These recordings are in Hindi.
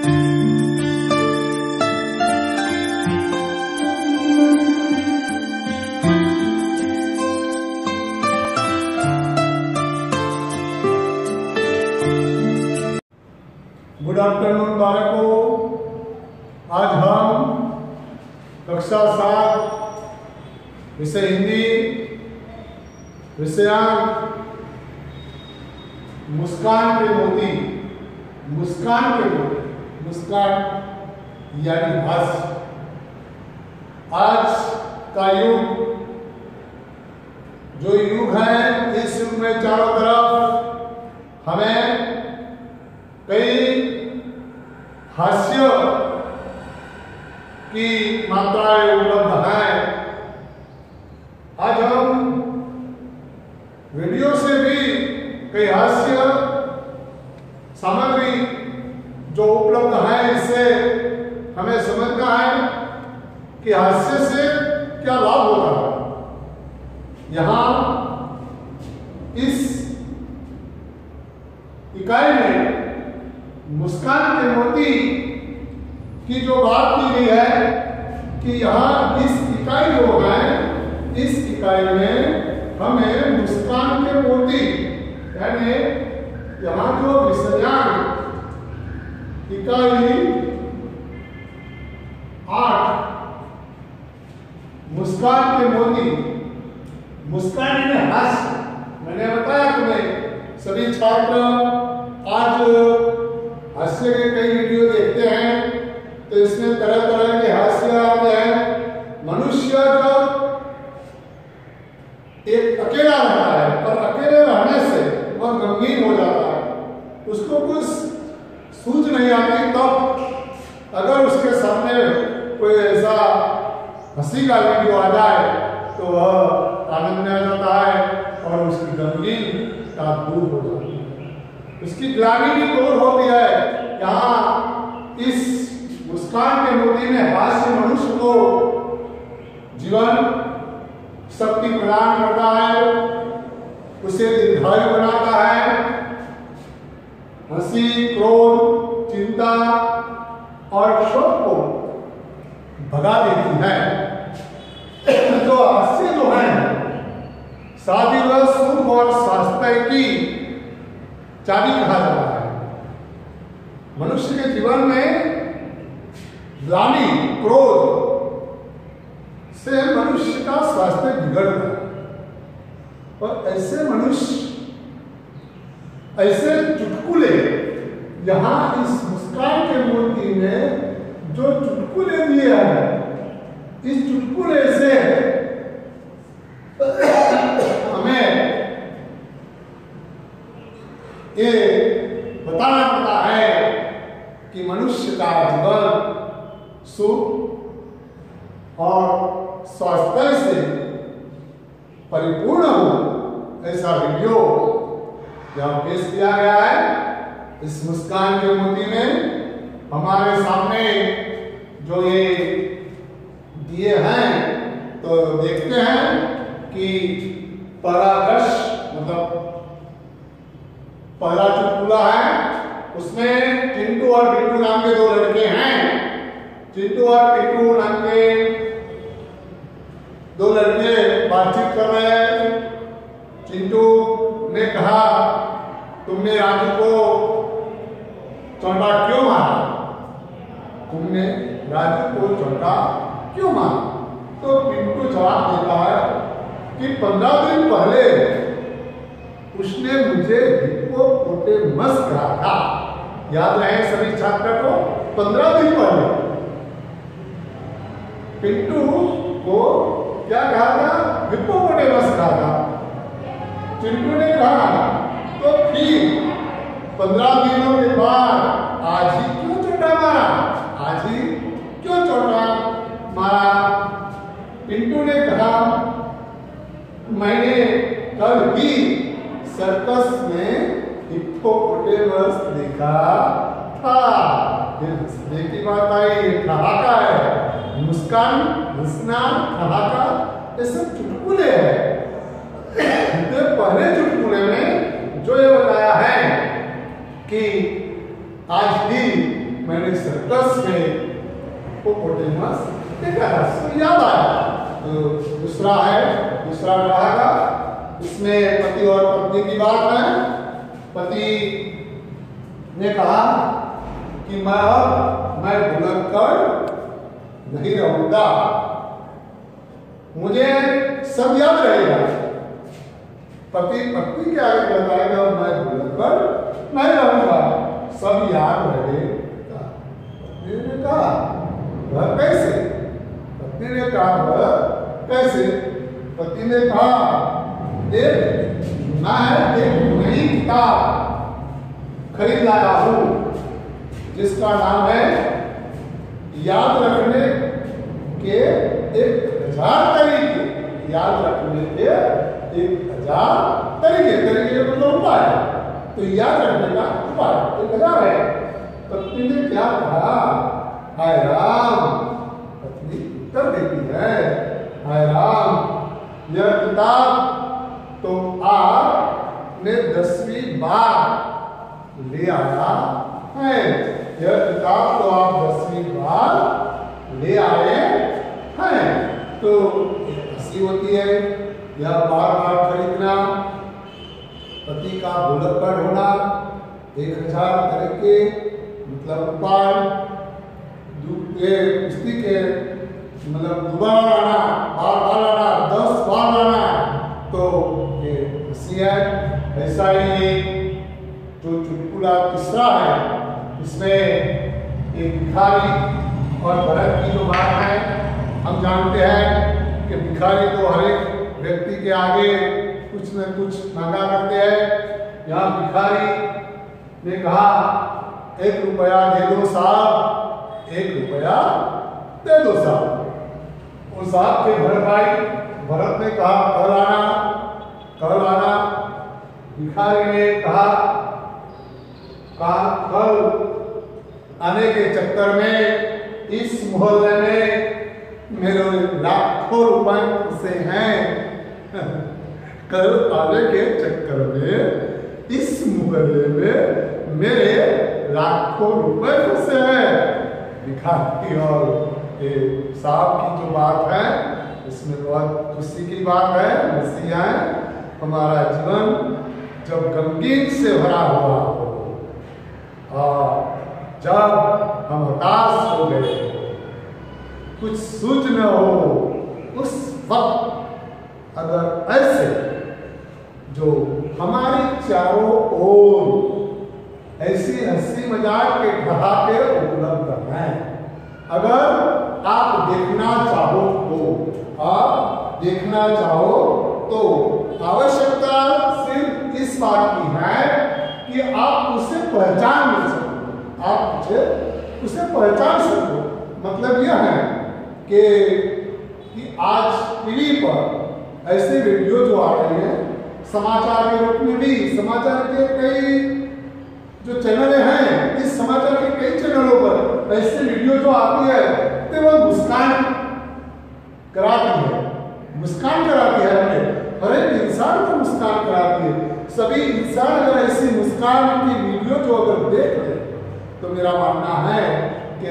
गुड आफ्टरनून बालकों, आज हम कक्षा 7 विषय हिंदी विषयांक मुस्कान के मोती मुस्कान यानी हास्य। आज का युग जो युग है, इस युग में चारों तरफ हमें कई हास्य की मात्राएं उपलब्ध हैं। आज हम वीडियो से भी कई हास्य सामग्री जो उपलब्ध है, इससे हमें समझना है कि हास्य से क्या लाभ होता है। यहाँ इस इकाई में मुस्कान के मोती की जो बात की गई है कि यहाँ इस इकाई जो है, इस इकाई में हमें मुस्कान के मोती यानी यहाँ जो विषयांक इकाई 8 मुस्कान के मोती, मुस्कान में हास्य। मैंने बताया तुम्हें सभी छात्र आज हास्य के कई वीडियो देखते हैं, तो इसमें तरह तरह के हास्य आते हैं। मनुष्य जब एक अकेला रहता है और अकेले रहने से वह गमगीन हो जाता है, उसको कुछ सूझ नहीं आती, तब अगर उसके सामने कोई ऐसा हंसी का वीडियो आ जाए तो वह आनंद में आ जाता है और उसकी गमगीनता दूर हो जाती है, उसकी ग्लानि भी दूर होती है। यहाँ इस मुस्कान के मोती में हास्य मनुष्य को जीवन शक्ति प्रदान करता है, उसे दीर्घायु बनाता है, हंसी, क्रोध, चिंता और शोक को भगा देती है। तो हास्य जो है, साथ ही वह सुख और स्वास्थ्य की चाबी कहा जाता है। मनुष्य के जीवन में ग्लानि, क्रोध से मनुष्य का स्वास्थ्य बिगड़ता है और ऐसे मनुष्य, ऐसे चुटकुले, यहाँ इस मुस्कान के मोती में जो चुटकुले दिए हैं, इस चुटकुले से हमें ये बताना पड़ता है कि मनुष्य का जीवन सुख और स्वास्थ्य से परिपूर्ण हो, ऐसा वीडियो यहाँ पेश किया गया है। इस मुस्कान के मोती में हमारे सामने जो ये दिए हैं, तो देखते हैं कि परागश मतलब पहला चुटकुला है, उसमें चिंटू और पिंटू नाम के दो लड़के हैं। चिंटू और पिंटू नाम के दो लड़के बातचीत कर रहे हैं। चिंटू ने कहा, तुमने राजू को चौंटा क्यों मारा? तुमने राजू को चौंटा क्यों मारा? तो पिंटू जवाब देता है कि 15 दिन पहले उसने मुझे हिप्पोपोटेमस कहा था। याद रहे सभी छात्रों को, 15 दिन पहले पिंटू को क्या कहा था? हिप्पोपोटेमस कहा था। चिंटू ने कहा, तो फिर 15 दिनों के बाद आज ही क्यों चोटा मारा? आज ही क्यों चोटा मारा? पिंटू ने कहा, मैंने कल ही सर्कस में हिप्पोपोटेमस देखा था। फिर हंसने की बात आई, ठहाका है, मुस्कान, हंसना, ठहाका, ये सब चुटकुले हैं। तो पहले चुटकुले में जो ये बताया है कि आज ही मैंने सर्कस में हिप्पोपोटेमस देखा था, तो याद आया। तो दूसरा रहा, इसमें पति और पत्नी की बात है। पति ने कहा कि मैं भुलक्कड़ नहीं रहूंगा, मुझे सब याद रहेगा। पति पत्नी के आगे कहता है कि मैं भुलक्कड़ नहीं रहूंगा, सब याद रहेगा। पत्नी ने कहा वह कैसे? पत्नी ने कहा वह कैसे? पति ने कहा मैं एक नई किताब खरीद लाया हूं जिसका नाम है याद रखने के 1000 तरीके। याद रखने के 1000 तरीके मतलब उपाय। तो याद रखने का उपाय 1000 है। पत्नी ने क्या कहा? हाय राम। पत्नी उत्तर देती है, हाय राम, यह किताब तो आपने 10वीं बार ले आया है। यह किताब तो आप 10वीं बार ले आए हैं। तो हंसी होती है यह बार बार खरीदना, पति का भुलक्कड़ होना, 1000 तरीके मतलब उपाय, कुश्ती के मतलब दोबारा आना, बार आना, 10 बार आना, तो ये हंसी है। ऐसा ही जो चुटकुला तीसरा है, इसमें एक भिखारी और भरत की जो बात है, हम जानते हैं कि भिखारी तो हर एक व्यक्ति के आगे कुछ न कुछ मांगा करते हैं। यहाँ भिखारी ने कहा 1 रुपया दे दो साहब, 1 रुपया दे दो साहब। उस साहब के घर भाई भरत ने कहा कल आना। भिखारी ने कहा कल आने के चक्कर में इस मोहल्ले में मेरे लाखों रुपए फंसे हैं। कल आने के चक्कर में इस मोहल्ले में मेरे लाखों रुपए फंसे हैं। भिखारी और साहब की जो बात है, इसमें बहुत खुशी की बात है। हंसी है। हमारा जीवन जब गमगीन से भरा हुआ हो और जब हम हताश हो गए, कुछ सूझ न हो, उस वक्त अगर ऐसे जो हमारी चारों ओर ऐसी हंसी मजाक के ठहाके उपलब्ध हैं, अगर आप देखना चाहो तो आवश्यकता सिर्फ इस बात की है कि आप उसे पहचान सको। आप उसे पहचान सको। मतलब यह है कि आज टीवी पर ऐसे वीडियो जो आ रहे हैं, समाचार के रूप में भी, समाचार के कई जो चैनल हैं, इस समाचार के कई चैनलों पर ऐसे वीडियो जो आती है तो वो मुस्कान कराती है हमें। हर एक इंसान को मुस्कान कराती है। सभी इंसान अगर ऐसी मुस्कान की वीडियो जो अगर देख ले, तो मेरा मानना है कि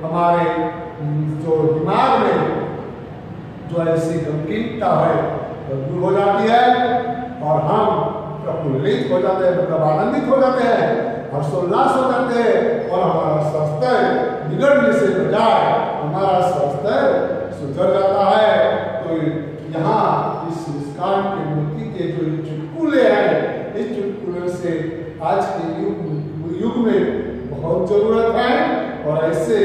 हमारे जो दिमाग में जो ऐसी गमगीनता है वो दूर हो जाती है और हम प्रफुल्लित हो जाते हैं, मतलब आनंदित हो जाते हैं, हर्षोल्लास हो जाते हैं और हमारा स्वास्थ्य बिगड़ने से बजाय हमारा स्वास्थ्य सुधर जाता है। तो यहाँ इस मुस्कान की मूर्ति के जो चुटकुले हैं, इस चुटकुले से आज के युग में बहुत जरूरत है। और ऐसे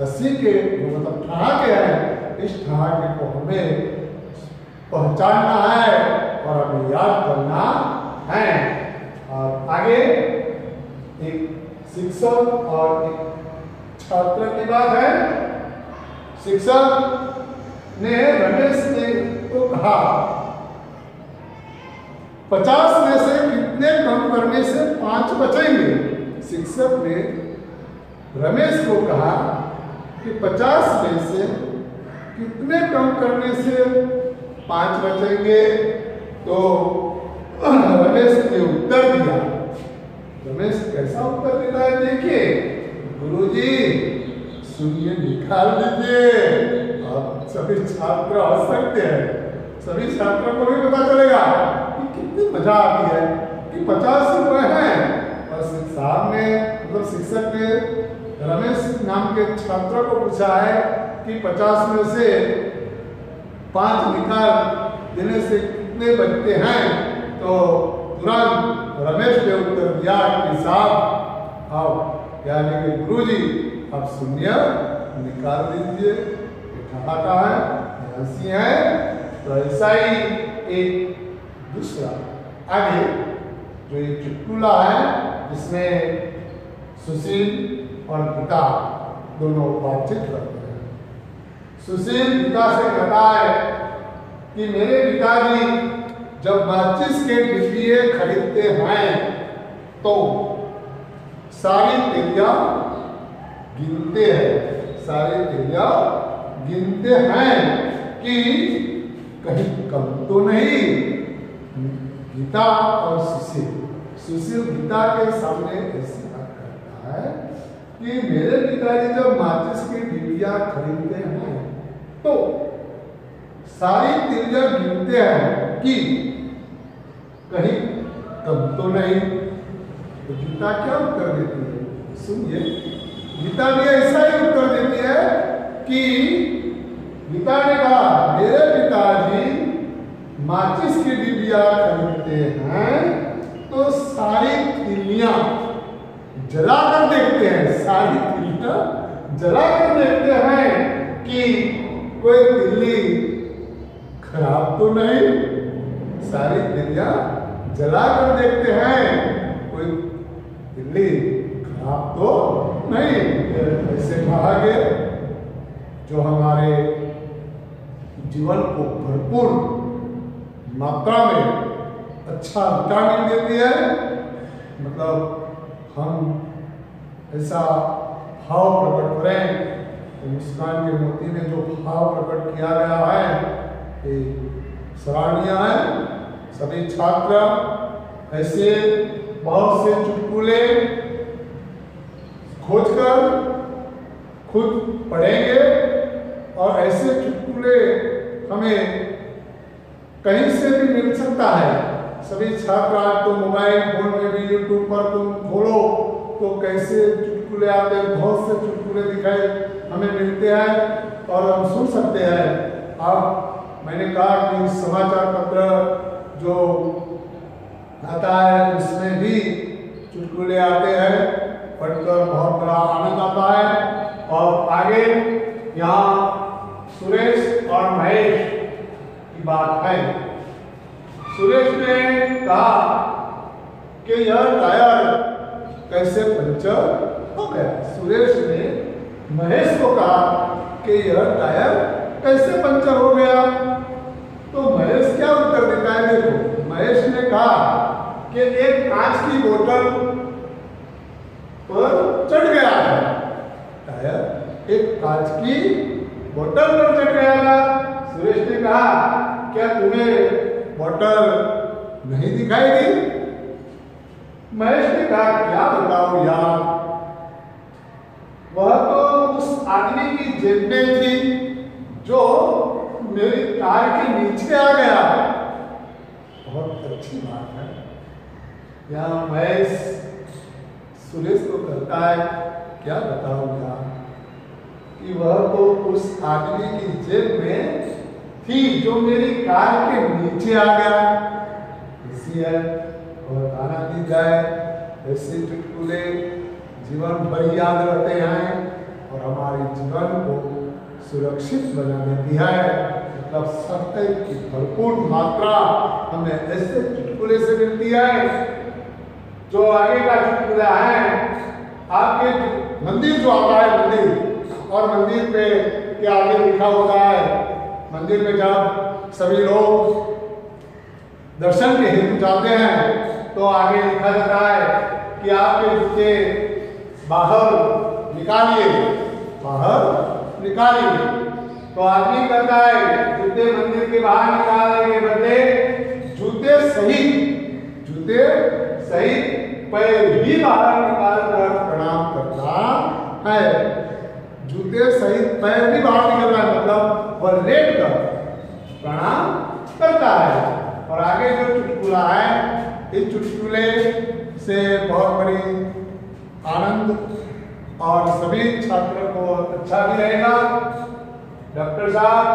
हंसी के मतलब ठहाके हैं, इस ठहाके को हमें पहचानना है और हमें याद करना है। और आगे एक शिक्षक और एक छात्र की बात है। शिक्षक ने रमेश को कहा 50 में से कितने कम करने से 5 बचेंगे। शिक्षक ने रमेश को कहा कि 50 में से कितने कम करने से 5 बचेंगे। तो रमेश ने उत्तर दिया। रमेश कैसा उत्तर देता है देखिए। गुरुजी सुनिए, निकाल दीजिए। अब सभी छात्र हंस सकते हैं, सभी छात्रों को भी पता चलेगा कि कितनी मजा आती है कि 50 रुपए हैं। और साहब ने मतलब शिक्षक ने रमेश नाम के छात्र को पूछा है कि 50 में से 5 निकाल देने से कितने बचते हैं। तो तुरंत रमेश ने उत्तर दिया कि साहब आप यानी कि गुरुजी आप शून्य निकाल दीजिए। ठहाका है, हंसी है। तो ऐसा ही एक दूसरा आगे जो एक चुटकुला है जिसमें सुशील और गीता दोनों बातचीत करते हैं। सुशील गीता से कहता है कि मेरे पिताजी जब माचिस के डिब्बे खरीदते हैं तो सारी तिलियां गिनते हैं, सारी तिलियां गिनते हैं कि कहीं कम तो नहीं। गीता और सुशील गीता के सामने ऐसी बात करता है कि मेरे पिताजी जब माचिस की डिबिया खरीदते हैं तो सारी तिलियां गिनते हैं कि कहीं कम तो नहीं। तो गीता क्या उत्तर देती है, सुनिए। गीता भी ऐसा ही उत्तर देती है कि गीता ने कहा मेरे पिताजी माचिस की डिबिया खरीदते हैं तो सारी तिलियां जलाकर देखते हैं, सारी तिलियां जलाकर देखते हैं कि कोई तिल्ली खराब तो नहीं। सारी तिलियां जलाकर देखते हैं कोई तिल्ली खराब तो नहीं। ऐसे कहा गया जो हमारे जीवन को भरपूर मात्रा में अच्छा विटामिन देती है। मतलब हम ऐसा भाव प्रकट करें तो मुस्कान के मोती में जो भाव प्रकट किया गया है ये सराहनीय है। सभी छात्र ऐसे बहुत से चुटकुले खोजकर खुद पढ़ेंगे और ऐसे चुटकुले हमें कहीं से भी मिल सकता है। सभी छात्र आज तो मोबाइल फोन में भी यूट्यूब पर तुम खोलो तो कैसे चुटकुले आते हैं, बहुत से चुटकुले दिखाए हमें मिलते हैं और हम सुन सकते हैं। अब मैंने कहा कि समाचार पत्र जो आता है उसमें भी चुटकुले आते हैं, पढ़कर बहुत बड़ा आनंद आता है। और आगे यहाँ सुरेश और महेश की बात है। सुरेश ने कहा कि यह टायर कैसे पंचर हो गया। सुरेश ने महेश को कहा कि यह टायर कैसे पंचर हो गया। तो महेश क्या उत्तर देता है, देखो। महेश ने कहा कि एक कांच की बोतल पर चढ़ गया था टायर, एक कांच की बोतल पर चढ़ गया था। सुरेश ने कहा क्या तुम्हें बोतल नहीं दिखाई दी। महेश ने कहा क्या बताओ यार, वह तो उस आदमी की जेब में थी जो मेरी कार के नीचे आ गया। बहुत अच्छी बात है। यहाँ महेश सुरेश को कहता है क्या बताओ यार कि वह तो उस आदमी की जेब में थी जो मेरी कार के नीचे आ गया। इसी है और आना दी जाए ऐसे चुटकुले जीवन भर याद रहते हैं और हमारे जीवन को सुरक्षित बना देती है। मतलब सत्य की भरपूर मात्रा हमें ऐसे चुटकुले से मिलती है। जो आगे का चुटकुला है, आपके मंदिर जो आता है मंदिर, और मंदिर पे क्या आगे लिखा होता है, मंदिर में जब सभी लोग दर्शन के हेतु जाते हैं तो आगे लिखा जाता है कि आपके जूते बाहर निकालिए, बाहर निकालिए। तो आदमी कहता है जूते मंदिर के बाहर निकालने के बदले जूते सही पैर भी बाहर निकाल कर प्रणाम करना पैर भी बाहर निकल रहा है, मतलब वह लेट कर प्रणाम करता है। और आगे जो चुटकुला है, इस चुटकुले से बहुत बड़ी आनंद और सभी छात्रों को अच्छा भी रहेगा। डॉक्टर साहब,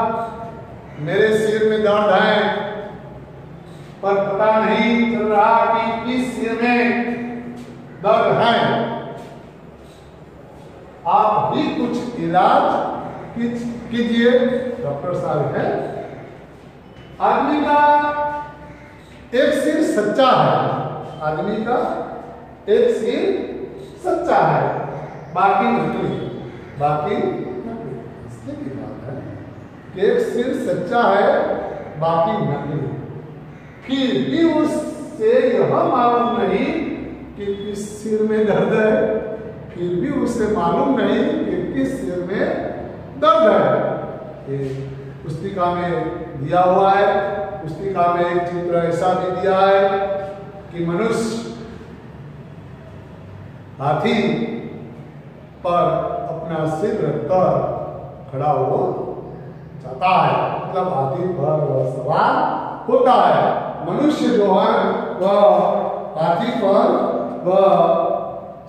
मेरे सिर में दर्द है, पर पता नहीं चल रहा कि किस सिर में दर्द है, आप भी कुछ इलाज कीजिए। डॉक्टर साहब है, आदमी का एक सिर सच्चा है, आदमी का एक सिर सच्चा है, बाकी नकली, बाकी नकली। इसलिए की बात है कि एक सिर सच्चा है, बाकी नकली, फिर भी उससे यह मालूम नहीं कि किस सिर में दर्द है, फिर भी उसे मालूम नहीं कि किस सिर में दर्द है। ये पुस्तिका में दिया हुआ है। पुस्तिका में एक चित्र ऐसा भी दिया है कि मनुष्य हाथी पर अपना सिर रखकर खड़ा हो जाता है, मतलब हाथी पर सवार होता है। मनुष्य जो है वह हाथी पर वह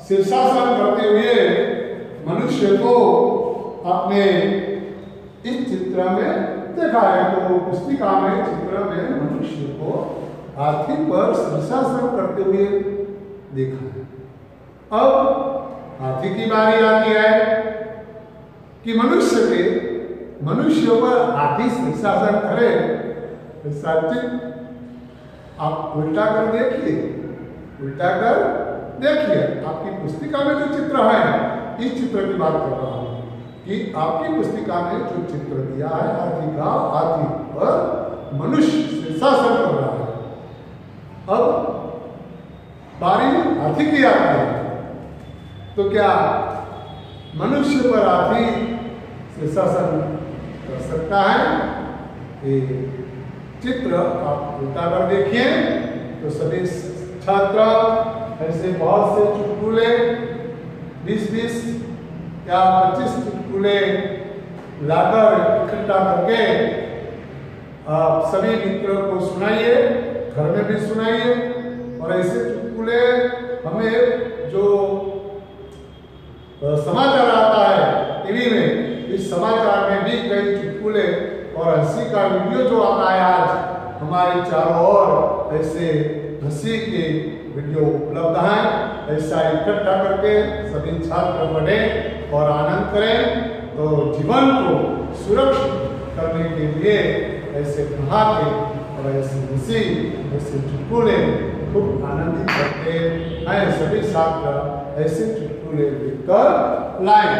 शीर्षासन करते हुए मनुष्य को अपने इस चित्र में देखा है। तो पुस्तिका में चित्र में मनुष्य को हाथी पर शीर्षासन करते हुए देखा है। अब हाथी की बारी आती है कि मनुष्य पर हाथी शीर्षासन करे। सचिन, आप उल्टा कर देखिए, उल्टा कर देखिए। आपकी पुस्तिका में जो चित्र है, इस चित्र की बात कर रहा हूं कि आपकी पुस्तिका में जो चित्र दिया है हाथी का, हाथी पर मनुष्य शीर्षासन कर रहा है। अब बारी हाथी की आती है, तो क्या मनुष्य पर हाथी शीर्षासन कर सकता है? ये चित्र आप उल्टा कर देखिए तो सभी छात्र ऐसे बहुत से चुटकुले 20-20 या 25 चुटकुले लाकर इकट्ठा करके आप सभी मित्रों को सुनाइए, घर में भी सुनाइए। और ऐसे चुटकुले हमें जो समाचार आता है टीवी में, इस समाचार में भी कई चुटकुले और हंसी का वीडियो जो आता है आज हमारे चारों ओर, ऐसे हंसी के वीडियो उपलब्ध हैं। ऐसा इकट्ठा करके सभी छात्र पढ़ें और आनंद करें। तो जीवन को सुरक्षित करने के लिए ऐसे पढ़ाते और ऐसे हंसी, ऐसे चुटकुले खूब आनंदित करते हैं। सभी छात्र ऐसे चुटकुले लिखकर लाएं।